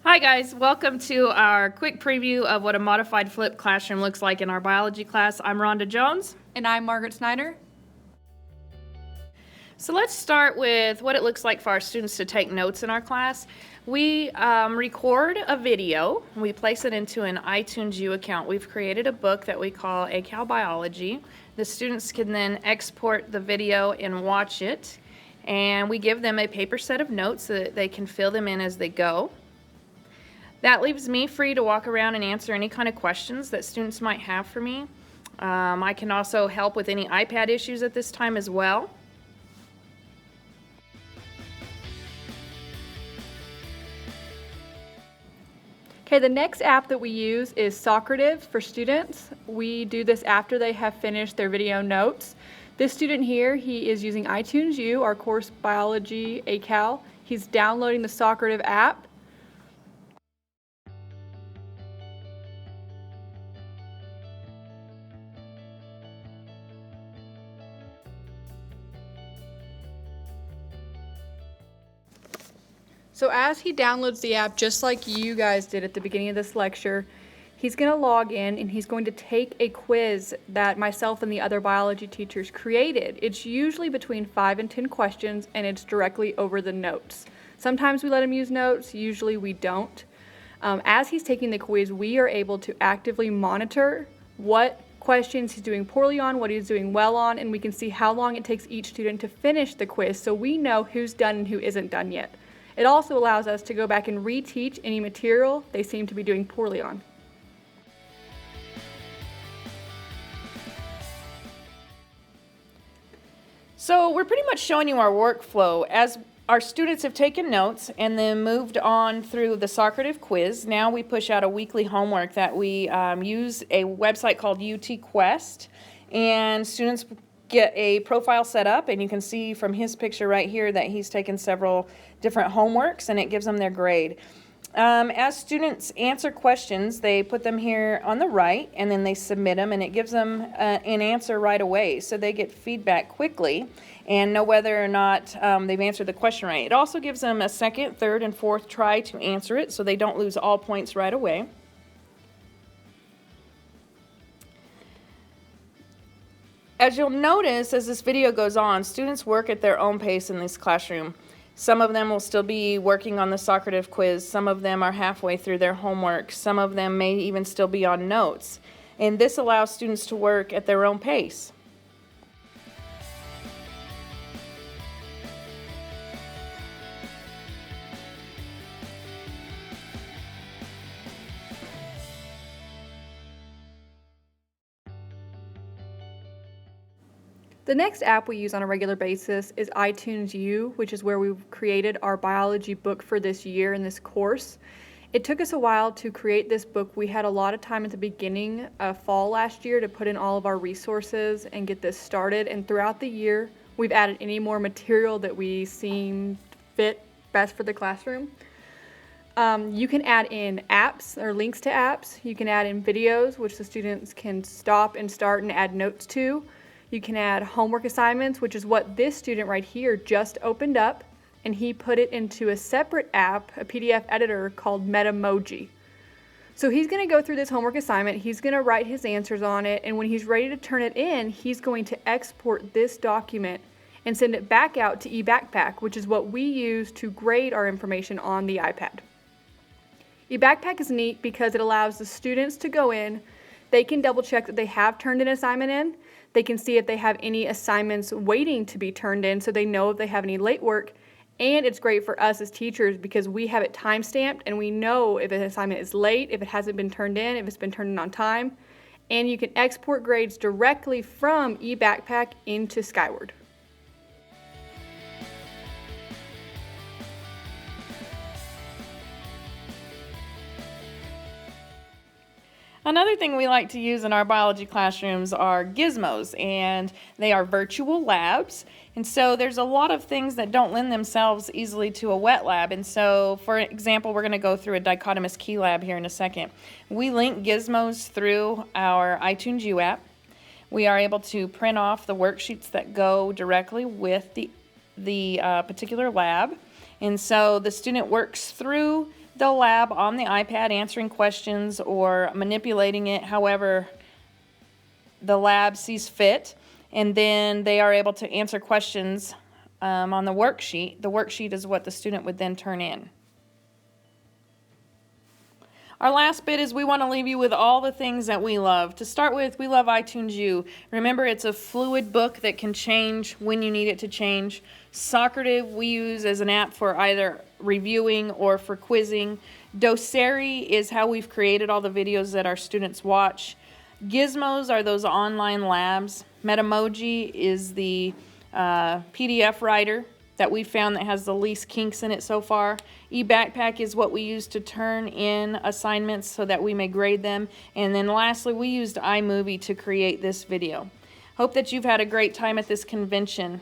Hi guys, welcome to our quick preview of what a modified flipped classroom looks like in our biology class. I'm Rhonda Jones. And I'm Margaret Snyder. So let's start with what it looks like for our students to take notes in our class. We record a video, we place it into an iTunes U account. We've created a book that we call AACAL Biology. The students can then export the video and watch it, and we give them a paper set of notes so that they can fill them in as they go. That leaves me free to walk around and answer any kind of questions that students might have for me. I can also help with any iPad issues at this time as well. Okay, the next app that we use is Socrative for students. We do this after they have finished their video notes. This student here, he is using iTunes U, our course Biology AACAL. He's downloading the Socrative app. So as he downloads the app, just like you guys did at the beginning of this lecture, he's going to log in and he's going to take a quiz that myself and the other biology teachers created. It's usually between 5 and 10 questions, and it's directly over the notes. Sometimes we let him use notes, usually we don't. As he's taking the quiz, we are able to actively monitor what questions he's doing poorly on, what he's doing well on, and we can see how long it takes each student to finish the quiz, so we know who's done and who isn't done yet. It also allows us to go back and reteach any material they seem to be doing poorly on. So we're pretty much showing you our workflow. As our students have taken notes and then moved on through the Socrative quiz, now we push out a weekly homework that we use a website called UT Quest, and students get a profile set up, and you can see from his picture right here that he's taken several different homeworks, and it gives them their grade. As students answer questions, they put them here on the right, and then they submit them, and it gives them an answer right away, so they get feedback quickly and know whether or not they've answered the question right. It also gives them a second, third, and fourth try to answer it, so they don't lose all points right away. As you'll notice, as this video goes on, students work at their own pace in this classroom. Some of them will still be working on the Socrative quiz. Some of them are halfway through their homework. Some of them may even still be on notes. And this allows students to work at their own pace. The next app we use on a regular basis is iTunes U, which is where we've created our biology book for this year in this course. It took us a while to create this book. We had a lot of time at the beginning of fall last year to put in all of our resources and get this started, and throughout the year we've added any more material that we seem fit best for the classroom. You can add in apps or links to apps. You can add in videos, which the students can stop and start and add notes to. You can add homework assignments, which is what this student right here just opened up, and he put it into a separate app, a PDF editor called Metamoji. So he's going to go through this homework assignment, he's going to write his answers on it, and when he's ready to turn it in, he's going to export this document and send it back out to eBackpack, which is what we use to grade our information on the iPad. eBackpack is neat because it allows the students to go in, they can double check that they have turned an assignment in, they can see if they have any assignments waiting to be turned in so they know if they have any late work, and it's great for us as teachers because we have it time stamped and we know if an assignment is late, if it hasn't been turned in, if it's been turned in on time, and you can export grades directly from eBackpack into Skyward. Another thing we like to use in our biology classrooms are gizmos, and they are virtual labs. And so there's a lot of things that don't lend themselves easily to a wet lab. And so, for example, we're going to go through a dichotomous key lab here in a second. We link gizmos through our iTunes U app. We are able to print off the worksheets that go directly with the particular lab. And so the student works through the lab on the iPad answering questions or manipulating it however the lab sees fit, and then they are able to answer questions on the worksheet. The worksheet is what the student would then turn in. Our last bit is we want to leave you with all the things that we love. To start with, we love iTunes U. Remember, it's a fluid book that can change when you need it to change. Socrative we use as an app for either reviewing or for quizzing. Doceri is how we've created all the videos that our students watch. Gizmos are those online labs. Metamoji is the PDF writer that we found that has the least kinks in it so far. eBackpack is what we use to turn in assignments so that we may grade them. And then lastly, we used iMovie to create this video. Hope that you've had a great time at this convention.